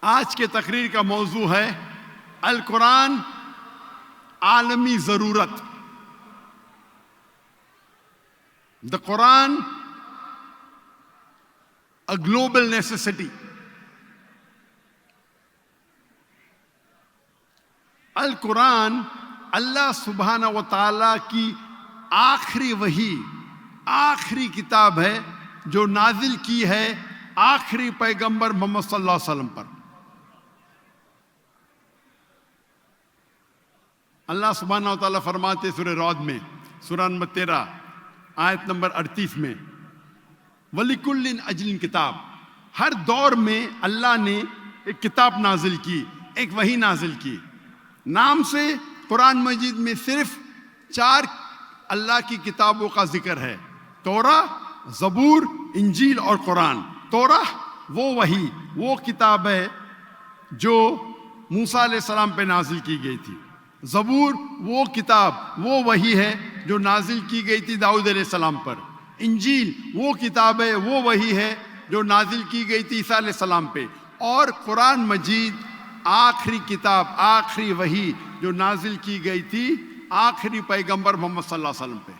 آج کے تقریر کا موضوع ہے القرآن عالمی ضرورت. The Quran a global necessity. القرآن اللہ سبحانہ و تعالیٰ کی آخری وحی، آخری کتاب ہے جو نازل کی ہے آخری پیغمبر محمد صلی اللہ علیہ وسلم پر. اللہ سبحانہ و تعالیٰ فرماتے سورہ رعد میں، سورہ نمبر 13 آیت نمبر 38 میں، وَلِكُلٍّ أَجْلٍ کتاب. ہر دور میں اللہ نے ایک کتاب نازل کی، ایک وحی نازل کی. نام سے قرآن مجید میں صرف 4 اللہ کی کتابوں کا ذکر ہے: توراہ، زبور، انجیل اور قرآن. توراہ وہ وحی، وہ کتاب ہے جو موسیٰ علیہ السلام پہ نازل کی گئی تھی. زبور وہ کتاب، وہ وحی ہے جو نازل کی گئی تھی داؤد علیہ السلام پر. انجیل وہ کتاب ہے، وہ وحی ہے جو نازل کی گئی تھی عیسیٰ علیہ السلام پہ. اور قرآن مجید آخری کتاب، آخری وحی جو نازل کی گئی تھی آخری پیغمبر محمد صلی اللہ علیہ وسلم پہ.